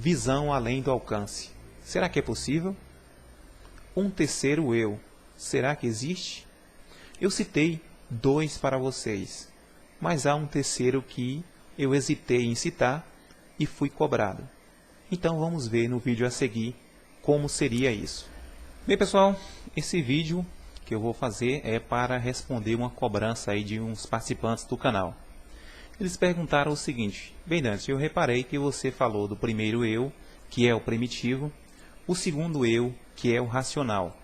visão além do alcance. Será que é possível? Um terceiro eu, será que existe? Eu citei 2 para vocês, mas há um terceiro que eu hesitei em citar e fui cobrado. Então vamos ver no vídeo a seguir como seria isso. Bem pessoal, esse vídeo que eu vou fazer é para responder uma cobrança aí de uns participantes do canal. Eles perguntaram o seguinte: bem, Dante, eu reparei que você falou do primeiro eu, que é o primitivo, o segundo eu, que é o racional,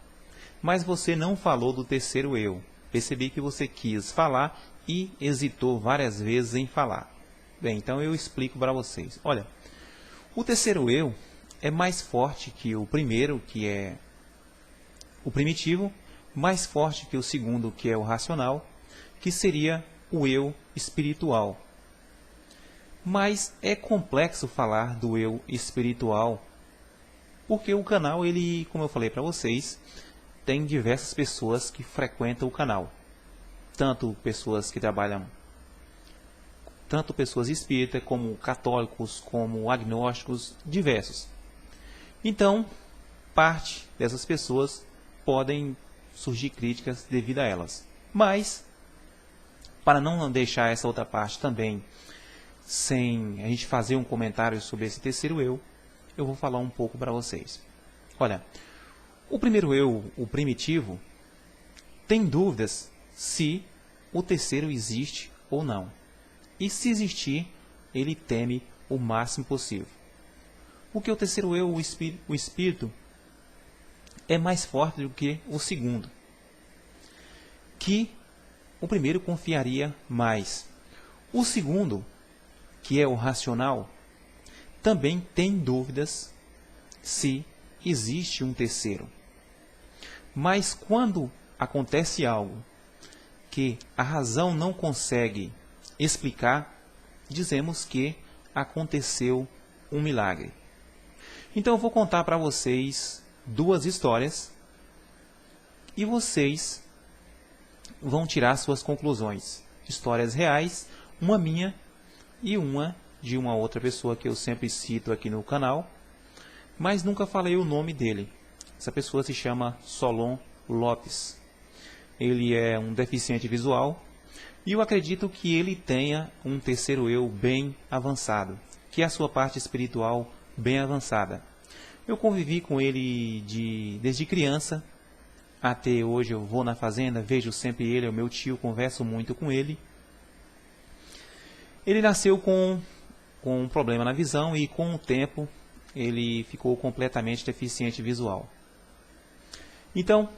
mas você não falou do terceiro eu. Percebi que você quis falar e hesitou várias vezes em falar. Bem, então eu explico para vocês. Olha, o terceiro eu é mais forte que o primeiro, que é o primitivo, mais forte que o segundo, que é o racional, que seria o eu espiritual. Mas é complexo falar do eu espiritual, porque o canal, ele, como eu falei para vocês, tem diversas pessoas que frequentam o canal. Tanto pessoas que trabalham, tanto pessoas espíritas, como católicos, como agnósticos, diversos. Então, parte dessas pessoas podem surgir críticas devido a elas. Mas, para não deixar essa outra parte também sem a gente fazer um comentário sobre esse terceiro eu vou falar um pouco para vocês. Olha, o primeiro eu, o primitivo, tem dúvidas se o terceiro existe ou não. E se existir, ele teme o máximo possível. Porque o terceiro eu, o espírito, é mais forte do que o segundo, que o primeiro confiaria mais. O segundo, que é o racional, também tem dúvidas se existe um terceiro. Mas quando acontece algo que a razão não consegue explicar, dizemos que aconteceu um milagre. Então eu vou contar para vocês 2 histórias e vocês vão tirar suas conclusões. Histórias reais, uma minha e uma de uma outra pessoa que eu sempre cito aqui no canal, mas nunca falei o nome dele. Essa pessoa se chama Solon Lopes. Ele é um deficiente visual e eu acredito que ele tenha um terceiro eu bem avançado, que é a sua parte espiritual bem avançada. Eu convivi com ele desde criança até hoje. Eu vou na fazenda, vejo sempre ele, é o meu tio, converso muito com ele. Ele nasceu com um problema na visão e com o tempo ele ficou completamente deficiente visual. Então,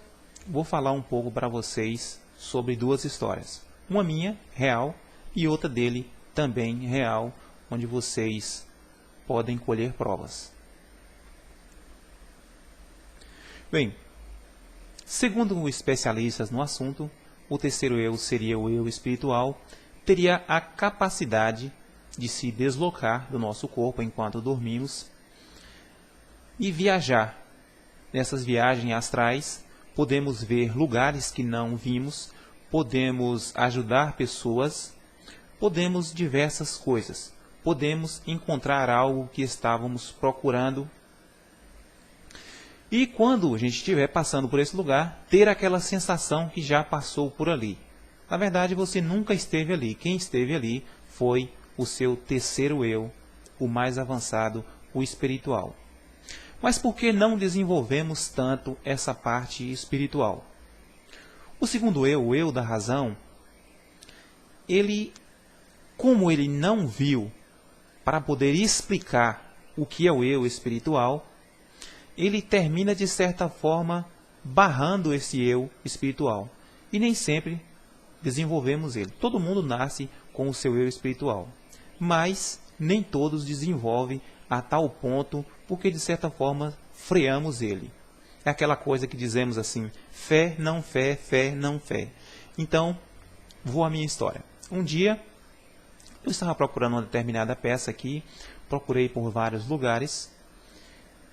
vou falar um pouco para vocês sobre 2 histórias. Uma minha, real, e outra dele, também real, onde vocês podem colher provas. Bem, segundo especialistas no assunto, o terceiro eu seria o eu espiritual, teria a capacidade de se deslocar do nosso corpo enquanto dormimos e viajar. Nessas viagens astrais, podemos ver lugares que não vimos, podemos ajudar pessoas, podemos diversas coisas, podemos encontrar algo que estávamos procurando. E quando a gente estiver passando por esse lugar, ter aquela sensação que já passou por ali. Na verdade, você nunca esteve ali. Quem esteve ali foi o seu terceiro eu, o mais avançado, o espiritual. Mas por que não desenvolvemos tanto essa parte espiritual? O segundo eu, o eu da razão, como ele não viu para poder explicar o que é o eu espiritual, ele termina de certa forma barrando esse eu espiritual. E nem sempre desenvolvemos ele. Todo mundo nasce com o seu eu espiritual, mas nem todos desenvolvem a tal ponto, porque de certa forma freamos ele. É aquela coisa que dizemos assim: fé, não fé, fé, não fé. Então, vou à minha história. Um dia, eu estava procurando uma determinada peça aqui, procurei por vários lugares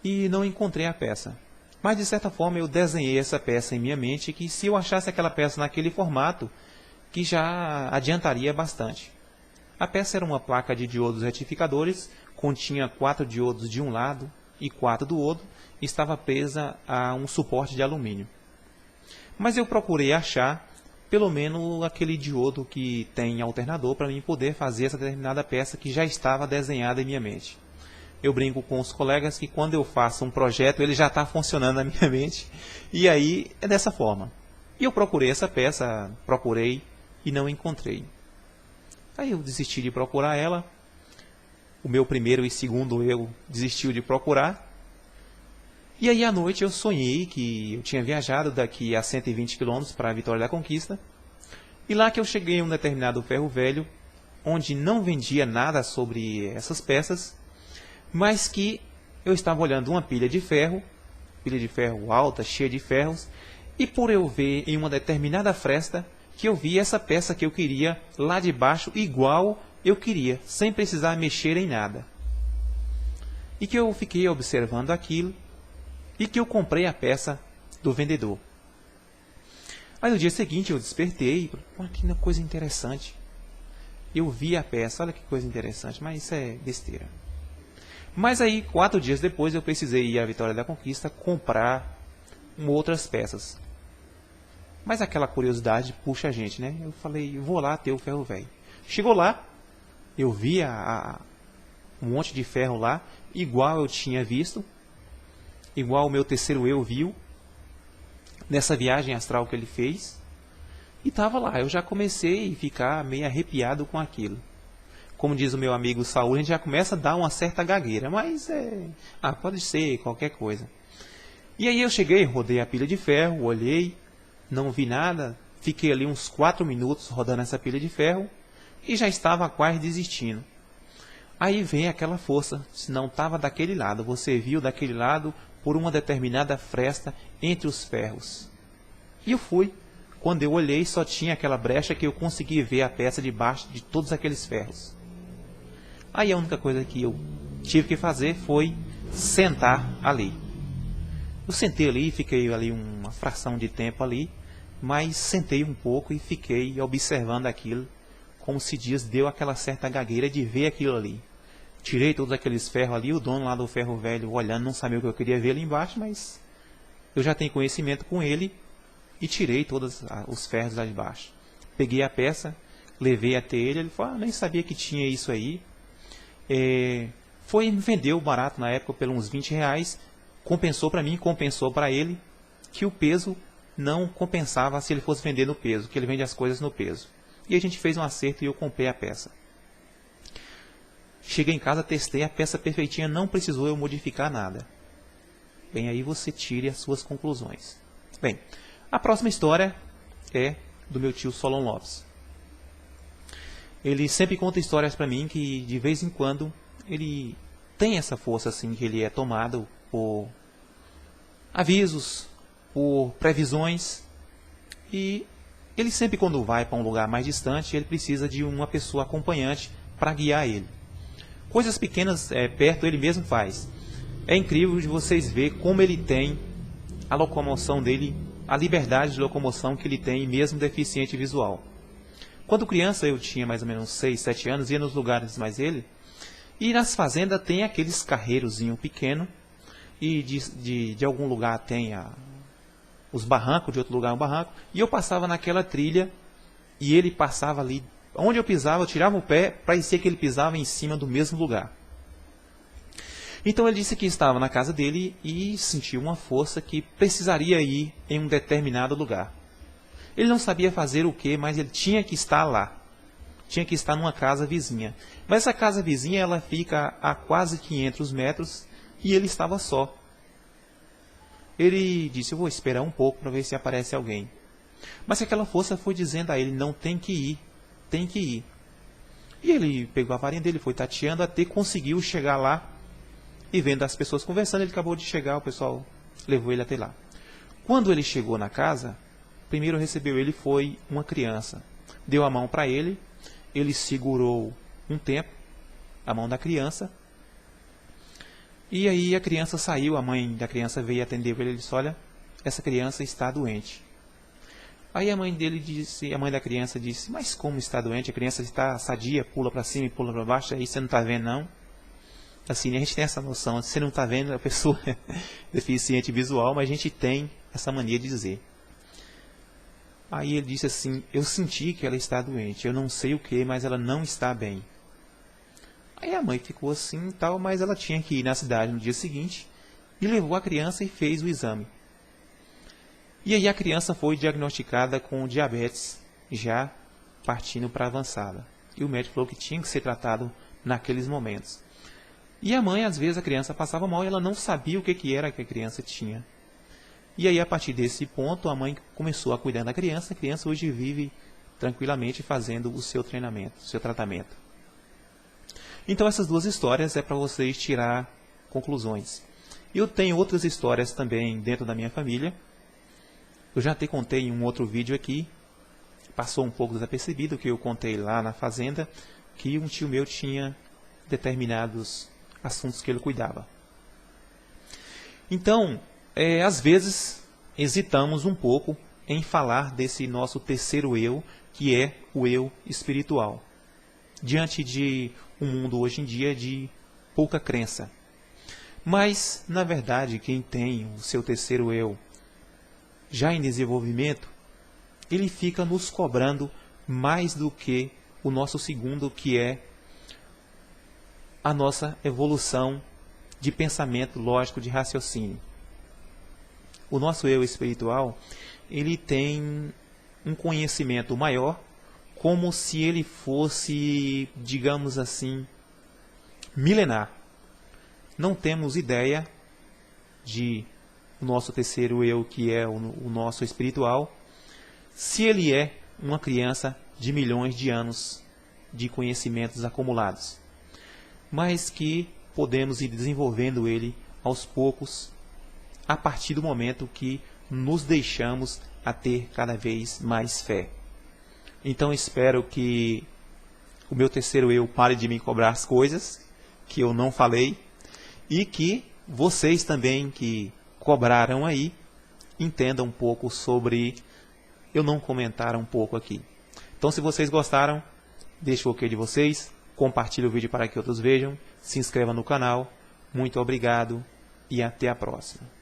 e não encontrei a peça. Mas de certa forma eu desenhei essa peça em minha mente, que se eu achasse aquela peça naquele formato, que já adiantaria bastante. A peça era uma placa de diodos retificadores continha 4 diodos de um lado e 4 do outro, e estava presa a um suporte de alumínio. Mas eu procurei achar pelo menos aquele diodo que tem alternador para mim poder fazer essa determinada peça que já estava desenhada em minha mente. Eu brinco com os colegas que quando eu faço um projeto, ele já está funcionando na minha mente, e aí é dessa forma. E eu procurei essa peça, procurei e não encontrei. Aí eu desisti de procurar ela, o meu primeiro e segundo eu desistiu de procurar. E aí à noite eu sonhei que eu tinha viajado daqui a 120 km para a Vitória da Conquista. E lá que eu cheguei em um determinado ferro velho, onde não vendia nada sobre essas peças, mas que eu estava olhando uma pilha de ferro alta, cheia de ferros, e por eu ver em uma determinada fresta, que eu vi essa peça que eu queria lá de baixo, igual eu queria, sem precisar mexer em nada. E que eu fiquei observando aquilo, e que eu comprei a peça do vendedor. Aí no dia seguinte eu despertei, que coisa interessante. Eu vi a peça, olha que coisa interessante, mas isso é besteira. Mas aí 4 dias depois eu precisei ir à Vitória da Conquista comprar outras peças. Mas aquela curiosidade puxa a gente, né? Eu falei, vou lá ter o ferro velho. Chegou lá, eu vi um monte de ferro lá, igual eu tinha visto, igual o meu terceiro eu viu, nessa viagem astral que ele fez, e estava lá. Eu já comecei a ficar meio arrepiado com aquilo. Como diz o meu amigo Saúl, a gente já começa a dar uma certa gagueira, mas pode ser qualquer coisa. E aí eu cheguei, rodei a pilha de ferro, olhei, não vi nada, fiquei ali uns 4 minutos rodando essa pilha de ferro, e já estava quase desistindo. Aí vem aquela força, se não estava daquele lado, você viu daquele lado por uma determinada fresta entre os ferros. E eu fui. Quando eu olhei, só tinha aquela brecha que eu consegui ver a peça debaixo de todos aqueles ferros. Aí a única coisa que eu tive que fazer foi sentar ali. Eu sentei ali, fiquei ali uma fração de tempo ali, mas sentei um pouco e fiquei observando aquilo, como se diz, deu aquela certa gagueira de ver aquilo ali. Tirei todos aqueles ferros ali, o dono lá do ferro velho olhando, não sabia o que eu queria ver ali embaixo, mas eu já tenho conhecimento com ele e tirei todos os ferros lá de baixo. Peguei a peça, levei até ele, ele falou, nem sabia que tinha isso aí. Vendeu barato na época por uns 20 reais, compensou para mim, compensou para ele, que o peso não compensava se ele fosse vender no peso, que ele vende as coisas no peso. E a gente fez um acerto e eu comprei a peça. Cheguei em casa, testei a peça perfeitinha, não precisou eu modificar nada. Bem, aí você tire as suas conclusões. Bem, a próxima história é do meu tio Solon Lopes. Ele sempre conta histórias para mim que de vez em quando ele tem essa força assim, que ele é tomado por avisos, por previsões, e ele sempre quando vai para um lugar mais distante, ele precisa de uma pessoa acompanhante para guiar ele. Coisas pequenas perto ele mesmo faz. É incrível de vocês ver como ele tem a locomoção dele, a liberdade de locomoção que ele tem, mesmo deficiente visual. Quando criança, eu tinha mais ou menos 6, 7 anos, ia nos lugares mais ele, e nas fazendas tem aqueles carreirozinhos pequenos, e de algum lugar tem os barrancos, de outro lugar um barranco, e eu passava naquela trilha, e ele passava ali. Onde eu pisava, eu tirava o pé, parecia que ele pisava em cima do mesmo lugar. Então ele disse que estava na casa dele e sentiu uma força que precisaria ir em um determinado lugar. Ele não sabia fazer o que, mas ele tinha que estar lá. Tinha que estar numa casa vizinha. Mas essa casa vizinha ela fica a quase 500 metros e ele estava só. Ele disse, eu vou esperar um pouco para ver se aparece alguém. Mas aquela força foi dizendo a ele, não, tem que ir. Tem que ir. E ele pegou a varinha dele, foi tateando até conseguiu chegar lá. E vendo as pessoas conversando, ele acabou de chegar, o pessoal levou ele até lá. Quando ele chegou na casa, primeiro recebeu ele foi uma criança. Deu a mão para ele, ele segurou um tempo a mão da criança. E aí a criança saiu, a mãe da criança veio atender ele e disse, olha, essa criança está doente. Aí a mãe da criança disse, mas como está doente? A criança está sadia, pula para cima e pula para baixo, aí você não está vendo não? assim, a gente tem essa noção, você não está vendo a pessoa deficiente visual, mas a gente tem essa mania de dizer. Aí ele disse assim, eu senti que ela está doente, eu não sei o que, mas ela não está bem. Aí a mãe ficou assim e tal, mas ela tinha que ir na cidade no dia seguinte e levou a criança e fez o exame. E aí a criança foi diagnosticada com diabetes, já partindo para avançada. E o médico falou que tinha que ser tratado naqueles momentos. E a mãe, às vezes, a criança passava mal e ela não sabia o que era que a criança tinha. E aí, a partir desse ponto, a mãe começou a cuidar da criança. A criança hoje vive tranquilamente fazendo o seu treinamento, o seu tratamento. Então, essas duas histórias é para vocês tirar conclusões. Eu tenho outras histórias também dentro da minha família. Eu já até contei em um outro vídeo aqui. Passou um pouco desapercebido que eu contei lá na fazenda, que um tio meu tinha determinados assuntos que ele cuidava. Então, às vezes, hesitamos um pouco em falar desse nosso terceiro eu, que é o eu espiritual. Diante de um mundo hoje em dia de pouca crença. Mas, na verdade, quem tem o seu terceiro eu já em desenvolvimento, ele fica nos cobrando mais do que o nosso segundo, que é a nossa evolução de pensamento lógico, de raciocínio. O nosso eu espiritual, ele tem um conhecimento maior, como se ele fosse, digamos assim, milenar. Não temos ideia de o nosso terceiro eu, que é o nosso espiritual, se ele é uma criança de milhões de anos de conhecimentos acumulados, mas que podemos ir desenvolvendo ele aos poucos, a partir do momento que nos deixamos a ter cada vez mais fé. Então espero que o meu terceiro eu pare de me cobrar as coisas que eu não falei, e que vocês também que cobraram aí, entendam um pouco sobre eu não comentar um pouco aqui. Então, se vocês gostaram, deixe o ok de vocês, compartilhe o vídeo para que outros vejam, se inscreva no canal. Muito obrigado e até a próxima.